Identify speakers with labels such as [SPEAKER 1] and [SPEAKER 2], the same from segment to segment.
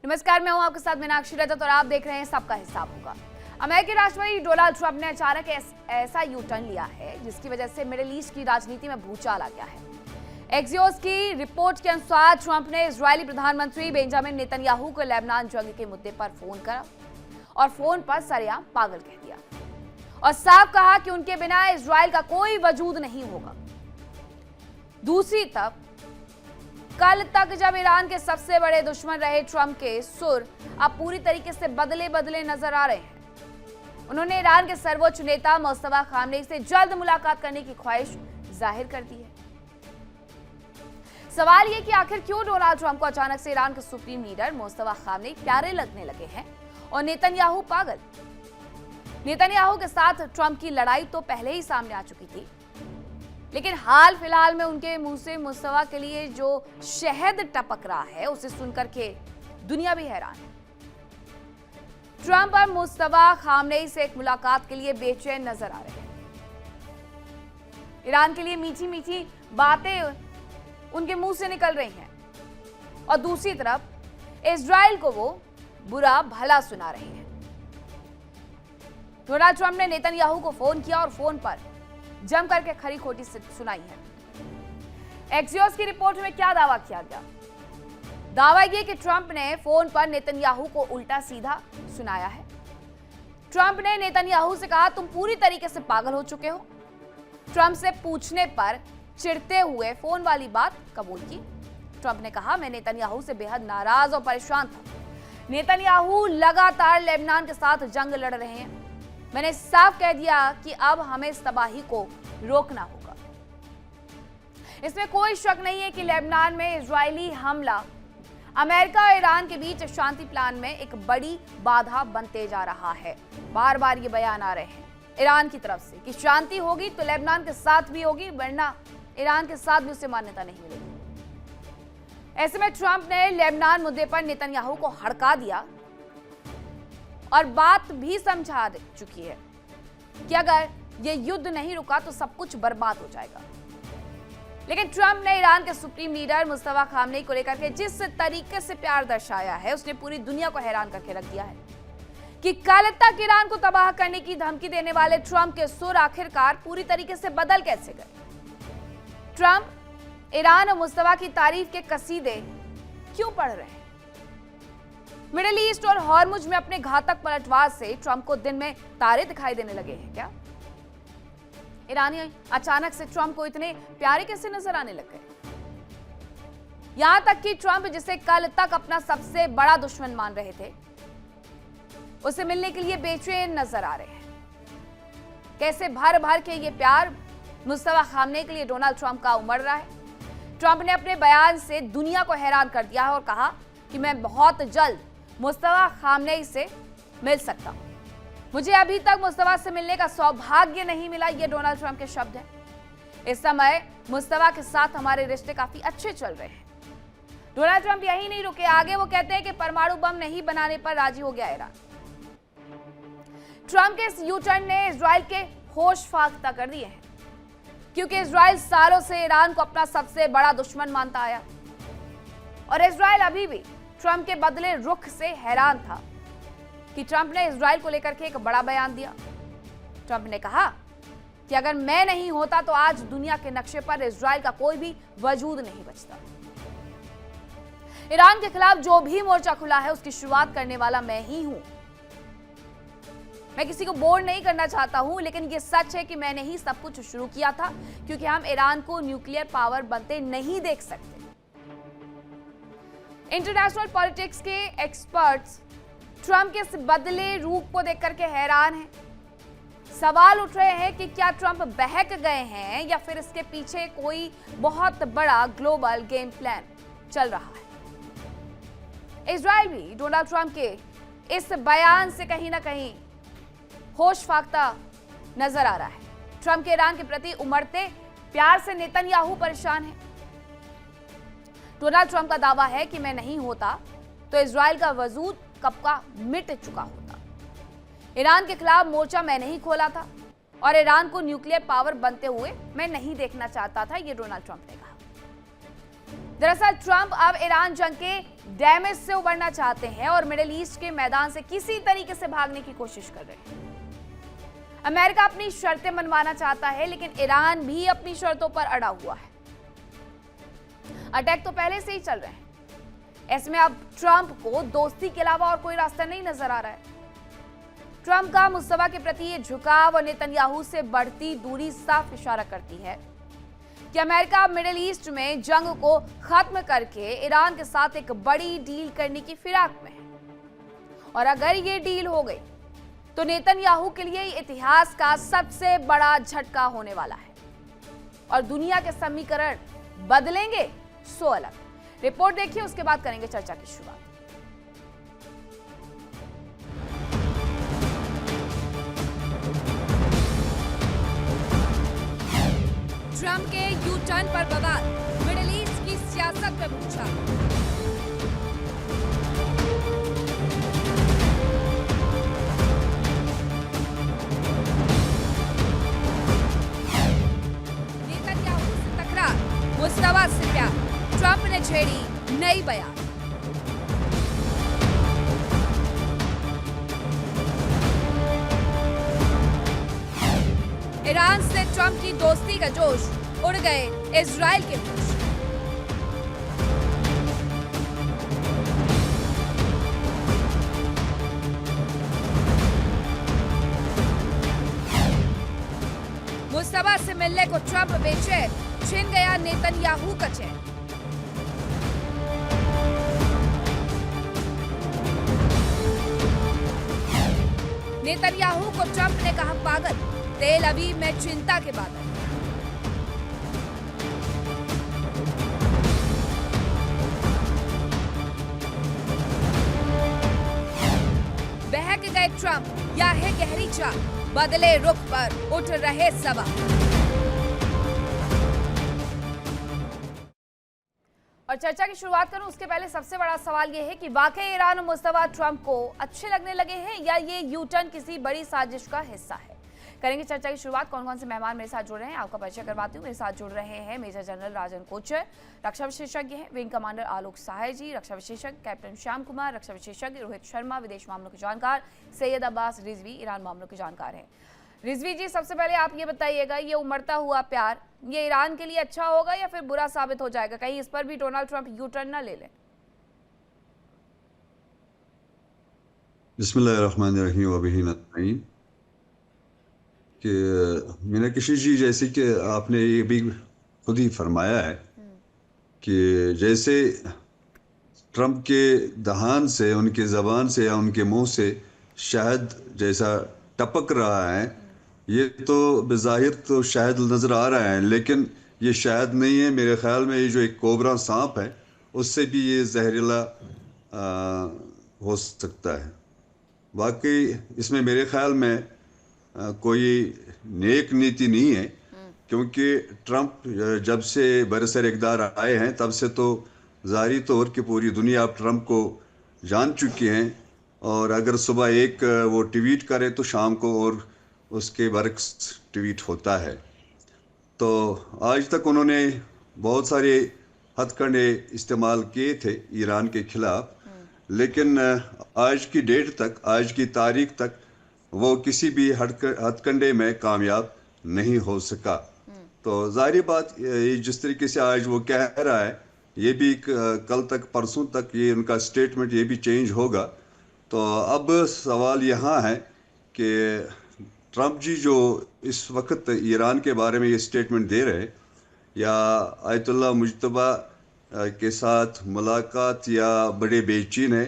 [SPEAKER 1] नमस्कार, मैं हूं आपके साथ मीनाक्षी रजत और आप देख रहे हैं सबका हिसाब होगा। अमेरिकी राष्ट्रपति डोनाल्ड ट्रंप ने अचानक ऐसा यू टर्न लिया है जिसकी वजह से मिडिल ईस्ट की राजनीति में भूचाल आ गया है। एक्सियोस की रिपोर्ट के अनुसार ट्रंप ने इजरायली प्रधानमंत्री बेंजामिन नेतन्याहू को लेबनान जंग के मुद्दे पर फोन करा और फोन पर सरेआम पागल कह दिया और साफ कहा कि उनके बिना इजरायल का कोई वजूद नहीं होगा। दूसरी तरफ कल तक जब ईरान के सबसे बड़े दुश्मन रहे ट्रंप के सुर अब पूरी तरीके से बदले नजर आ रहे हैं। उन्होंने ईरान के सर्वोच्च नेता मुस्तफा खामनेई से जल्द मुलाकात करने की ख्वाहिश जाहिर कर दी है। सवाल यह कि आखिर क्यों डोनाल्ड ट्रंप को अचानक से ईरान के सुप्रीम लीडर मुस्तफा खामनेई प्यारे लगने लगे हैं और नेतन्याहू पागल। नेतन्याहू के साथ ट्रंप की लड़ाई तो पहले ही सामने आ चुकी थी, लेकिन हाल फिलहाल में उनके मुंह से मुस्तफा के लिए जो शहद टपक रहा है उसे सुनकर के दुनिया भी हैरान है। ट्रंप और मुस्तफा खामनेई से एक मुलाकात के लिए बेचैन नजर आ रहे हैं। ईरान के लिए मीठी मीठी बातें उनके मुंह से निकल रही हैं और दूसरी तरफ इजराइल को वो बुरा भला सुना रहे हैं। डोनाल्ड ट्रंप ने नेतन्याहू को फोन किया और फोन पर जम करके खरी खोटी सुनाई है। एक्सियोस की रिपोर्ट में क्या दावा किया गया? दावा यह कि ट्रंप ने फोन पर नेतन्याहू को उल्टा सीधा सुनाया है। ट्रंप ने नेतन्याहू से कहा, तुम पूरी तरीके से पागल हो चुके हो। ट्रंप से पूछने पर चिढ़ते हुए फोन वाली बात कबूल की। ट्रंप ने कहा, मैं नेतन्याहू से बेहद नाराज और परेशान था। नेतन्याहू लगातार लेबनान के साथ जंग लड़ रहे हैं। मैंने साफ कह दिया कि अब हमें इस तबाही को रोकना होगा। इसमें कोई शक नहीं है कि लेबनान में इजरायली हमला अमेरिका और ईरान के बीच शांति प्लान में एक बड़ी बाधा बनते जा रहा है। बार बार ये बयान आ रहे हैं ईरान की तरफ से कि शांति होगी तो लेबनान के साथ भी होगी, वरना ईरान के साथ भी उसे मान्यता नहीं मिलेगी। ऐसे में ट्रंप ने लेबनान मुद्दे पर नेतन्याहू को हड़का दिया और बात भी समझा चुकी है कि अगर ये युद्ध नहीं रुका तो सब कुछ बर्बाद हो जाएगा। लेकिन ट्रंप ने ईरान के सुप्रीम लीडर मुस्तफा खामनेई को लेकर के जिस तरीके से प्यार दर्शाया है उसने पूरी दुनिया को हैरान करके रख दिया है कि कल तक ईरान को तबाह करने की धमकी देने वाले ट्रंप के सुर आखिरकार पूरी तरीके से बदल कैसे गए। ट्रंप ईरान और मुस्तफा की तारीफ के कसीदे क्यों पढ़ रहे हैं? मिडिल ईस्ट और हॉर्मुज में अपने घातक पलटवार से ट्रंप को दिन में तारे दिखाई देने लगे हैं क्या? ईरानी अचानक से ट्रंप को इतने प्यारे कैसे नजर आने लग गए? यहां तक कि ट्रंप जिसे कल तक अपना सबसे बड़ा दुश्मन मान रहे थे उसे मिलने के लिए बेचैन नजर आ रहे हैं। कैसे भर भर के ये प्यार मुस्तफा खामनेई के लिए डोनाल्ड ट्रंप का उमड़ रहा है। ट्रंप ने अपने बयान से दुनिया को हैरान कर दिया है और कहा कि मैं बहुत जल्द मुस्तफा खामनेई से मिल सकता हूं। मुझे अभी तक मुस्तफा से मिलने का सौभाग्य नहीं मिला, ये डोनाल्ड ट्रंप के शब्द हैं। इस समय मुस्तफा के साथ हमारे रिश्ते काफी अच्छे चल रहे हैं। डोनाल्ड ट्रंप यही नहीं रुके, आगे वो कहते हैं कि परमाणु बम नहीं बनाने पर राजी हो गया ईरान। ट्रंप के इस यू टर्न ने इजराइल के होश फाख्ता कर दिए हैं, क्योंकि इजराइल सालों से ईरान को अपना सबसे बड़ा दुश्मन मानता आया और इजराइल अभी भी ट्रंप के बदले रुख से हैरान था कि ट्रंप ने इजराइल को लेकर के एक बड़ा बयान दिया। ट्रंप ने कहा कि अगर मैं नहीं होता तो आज दुनिया के नक्शे पर इजराइल का कोई भी वजूद नहीं बचता। ईरान के खिलाफ जो भी मोर्चा खुला है उसकी शुरुआत करने वाला मैं ही हूं। मैं किसी को बोर नहीं करना चाहता हूं, लेकिन यह सच है कि मैंने ही सब कुछ शुरू किया था, क्योंकि हम ईरान को न्यूक्लियर पावर बनते नहीं देख सकते। इंटरनेशनल पॉलिटिक्स के एक्सपर्ट्स ट्रंप के इस बदले रूप को देखकर के हैरान हैं। सवाल उठ रहे हैं कि क्या ट्रंप बहक गए हैं या फिर इसके पीछे कोई बहुत बड़ा ग्लोबल गेम प्लान चल रहा है। इजराइल भी डोनाल्ड ट्रंप के इस बयान से कहीं ना कहीं होश फाख्ता नजर आ रहा है। ट्रंप के ईरान के प्रति उमड़ते प्यार से नेतन्याहू परेशान है। डोनाल्ड ट्रंप का दावा है कि मैं नहीं होता तो इजराइल का वजूद कब का मिट चुका होता। ईरान के खिलाफ मोर्चा मैं नहीं खोला था और ईरान को न्यूक्लियर पावर बनते हुए मैं नहीं देखना चाहता था, ये डोनाल्ड ट्रंप ने कहा। दरअसल ट्रंप अब ईरान जंग के डैमेज से उबरना चाहते हैं और मिडिल ईस्ट के मैदान से किसी तरीके से भागने की कोशिश कर रहे हैं। अमेरिका अपनी शर्तें मनवाना चाहता है, लेकिन ईरान भी अपनी शर्तों पर अड़ा हुआ है। अटैक तो पहले से ही चल रहे हैं। ऐसे में अब ट्रंप को दोस्ती के अलावा और कोई रास्ता नहीं नजर आ रहा है। ट्रंप का मुस्तफा के प्रति ये झुकाव और नेतन्याहू से बढ़ती दूरी साफ इशारा करती है कि अमेरिका मिडिल ईस्ट में जंग को खत्म करके ईरान के साथ एक बड़ी डील करने की फिराक में है। और अगर ये डील हो गई तो नेतन्याहू के लिए इतिहास का सबसे बड़ा झटका होने वाला है और दुनिया के समीकरण बदलेंगे सो अलग। रिपोर्ट देखिए, उसके बाद करेंगे चर्चा की शुरुआत। ट्रंप के यू टर्न पर बवाल, मिडिल ईस्ट की सियासत में भूचाल। नेतन्याहू से तकरार, मुस्तफा से प्यार, ट्रंप ने छेड़ी नई बयान। ईरान से ट्रंप की दोस्ती का जोश, उड़ गए इजराइल के जोश। मुस्तफा से मिलने को ट्रंप बेचैन, छिन गया नेतन्याहू का चैन। नेतन्याहू को ट्रंप ने कहा पागल, तेल अवीव में चिंता के बादल। बहक गए ट्रंप, या है गहरी चाल, बदले रुख पर उठ रहे सवाल। और चर्चा की शुरुआत करूं उसके पहले सबसे बड़ा सवाल यह है कि वाकई ईरान और मुस्तफा ट्रंप को अच्छे लगने लगे हैं या ये यू टर्न किसी बड़ी साजिश का हिस्सा है। करेंगे चर्चा की शुरुआत। कौन कौन से मेहमान मेरे साथ जुड़ रहे हैं आपका परिचय करवाती हूँ। मेरे साथ जुड़ रहे हैं मेजर जनरल राजन कोचर, रक्षा विशेषज्ञ हैं विंग कमांडर आलोक सहाय जी, रक्षा विशेषज्ञ कैप्टन श्याम कुमार, रक्षा विशेषज्ञ रोहित शर्मा, विदेश मामलों के जानकार सैयद अब्बास रिजवी, ईरान मामलों के जानकार हैं। रिजवी जी, सबसे पहले आप ये बताइएगा, ये उमड़ता हुआ प्यार ये ईरान के लिए अच्छा होगा या फिर बुरा साबित हो जाएगा? कहीं इस पर भी डोनाल्ड ट्रंप यू टर्न ना ले लें।
[SPEAKER 2] बिस्मिल्लाहिर्रहमानिर्रहीम व बिही नस्तईन। कि मीना किशी जी, जैसे कि आपने ये भी खुद ही फरमाया है कि जैसे ट्रंप के दहान से, उनके ज़बान से या उनके मुंह से शहद जैसा टपक रहा है, ये तो बेज़ाहिर तो शहद नज़र आ रहा है, लेकिन ये शहद नहीं है। मेरे ख्याल में ये जो एक कोबरा सांप है उससे भी ये जहरीला हो सकता है। वाकई इसमें मेरे ख्याल में कोई नेक नीति नहीं है, क्योंकि ट्रंप जब से बरसर इक़्तिदार आए हैं तब से तो ज़ाहिरी तौर की पूरी दुनिया अब ट्रंप को जान चुकी हैं। और अगर सुबह एक वो ट्वीट करे तो शाम को और उसके बरक्स ट्वीट होता है। तो आज तक उन्होंने बहुत सारे हथकंडे इस्तेमाल किए थे ईरान के ख़िलाफ़, लेकिन आज की डेट तक, आज की तारीख तक वो किसी भी हथकंडे में कामयाब नहीं हो सका। तो ज़ाहिर बात, ये जिस तरीके से आज वो कह रहा है, ये भी कल तक परसों तक ये उनका स्टेटमेंट ये भी चेंज होगा। तो अब सवाल यहाँ है कि ट्रंप जी जो इस वक्त ईरान के बारे में ये स्टेटमेंट दे रहे हैं, या आयतुल्लाह मुज्तबा के साथ मुलाकात या बड़े बेचैन है,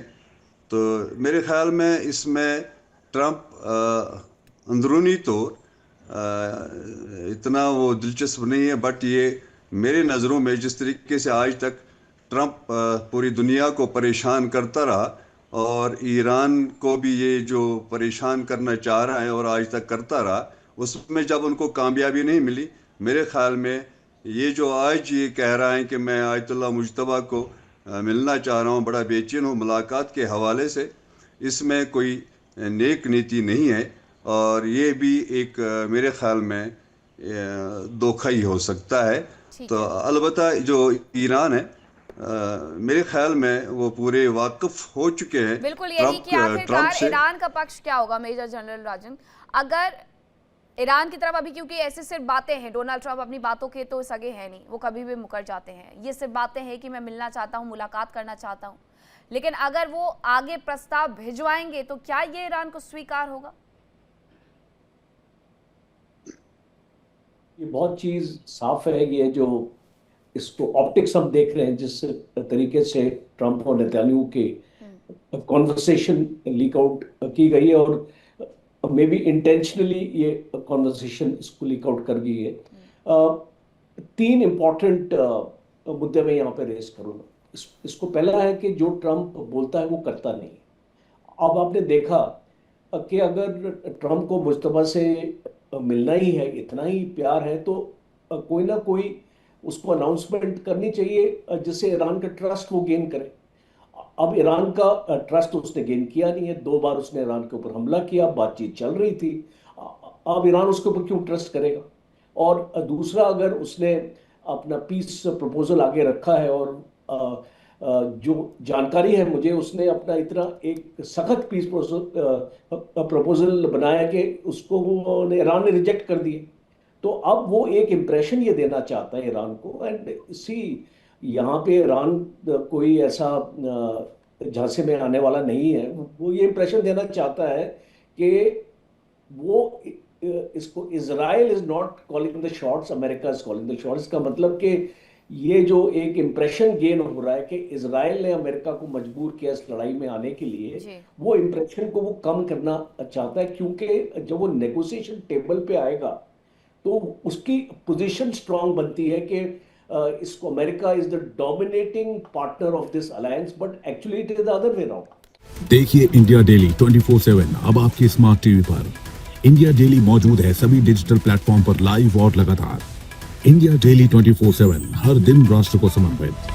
[SPEAKER 2] तो मेरे ख्याल में इसमें ट्रंप अंदरूनी तौर इतना वो दिलचस्प नहीं है। बट ये मेरे नज़रों में जिस तरीके से आज तक ट्रंप पूरी दुनिया को परेशान करता रहा और ईरान को भी ये जो परेशान करना चाह रहा है और आज तक करता रहा, उसमें जब उनको कामयाबी नहीं मिली, मेरे ख्याल में ये जो आज ये कह रहा है कि मैं आयतुल्लाह मुज्तबा को मिलना चाह रहा हूँ, बड़ा बेचैन हूँ मुलाकात के हवाले से, इसमें कोई नेक नीति नहीं है। और ये भी एक मेरे ख्याल में धोखा ही हो सकता है। तो अलबत्ता जो ईरान है मेरे ख्याल में वो पूरे वाकिफ हो चुके हैं
[SPEAKER 1] बिल्कुल यही कि
[SPEAKER 2] ट्रंप
[SPEAKER 1] आखिरकार
[SPEAKER 2] से।
[SPEAKER 1] ईरान का पक्ष क्या होगा मेजर जनरल राजन, अगर ईरान की तरफ अभी, क्योंकि ऐसे सिर्फ बातें हैं, डोनाल्ड ट्रंप अपनी बातों के तो सगे हैं नहीं, वो कभी भी मुकर जाते हैं, ये सिर्फ बातें हैं कि मैं मिलना चाहता हूँ, मुलाकात करना चाहता हूँ, लेकिन अगर वो आगे प्रस्ताव भिजवाएंगे तो क्या ये ईरान को स्वीकार होगा?
[SPEAKER 3] ये बहुत चीज साफ है, ये जो इसको ऑप्टिक्स हम देख रहे हैं जिस तरीके से ट्रंप और नेतन्याहू के कॉन्वर्सेशन लीक आउट की गई है, और मे बी इंटेंशनली ये कॉन्वर्सेशन इसको लीक आउट कर गई है। तीन इंपॉर्टेंट मुद्दे मैं यहाँ पे रेस करूँगा। इसको पहला है कि जो ट्रंप बोलता है वो करता नहीं। अब आपने देखा कि अगर ट्रंप को मुस्तफा से मिलना ही है, इतना ही प्यार है, तो कोई ना कोई उसको अनाउंसमेंट करनी चाहिए जिससे ईरान का ट्रस्ट वो गेन करे। अब ईरान का ट्रस्ट उसने गेन किया नहीं है, 2 बार उसने ईरान के ऊपर हमला किया, बातचीत चल रही थी, अब ईरान उसके ऊपर क्यों ट्रस्ट करेगा? और दूसरा, अगर उसने अपना पीस प्रपोजल आगे रखा है, और जो जानकारी है मुझे, उसने अपना इतना एक सख्त पीस प्रपोजल बनाया कि उसको ईरान ने रिजेक्ट कर दिए। तो अब वो एक इम्प्रेशन ये देना चाहता है ईरान को, एंड सी यहाँ पे ईरान कोई ऐसा झांसे में आने वाला नहीं है। वो ये इम्प्रेशन देना चाहता है कि वो इसको, Israel is not calling the shots, America is calling the shots. का मतलब कि ये जो एक इम्प्रेशन गेन हो रहा है कि इजराइल ने अमेरिका को मजबूर किया इस लड़ाई में आने के लिए, वो इम्प्रेशन को वो कम करना चाहता है, क्योंकि जब वो नेगोशिएशन टेबल पे आएगा तो उसकी पोजीशन स्ट्रांग बनती है कि इसको America is the dominating partner of this alliance, but actually it is the other way around.
[SPEAKER 4] देखिए इंडिया डेली 24/7 अब आपके स्मार्ट टीवी पर। इंडिया डेली मौजूद है सभी डिजिटल प्लेटफॉर्म पर लाइव और लगातार। इंडिया डेली 24/7 हर दिन राष्ट्र को समर्पित।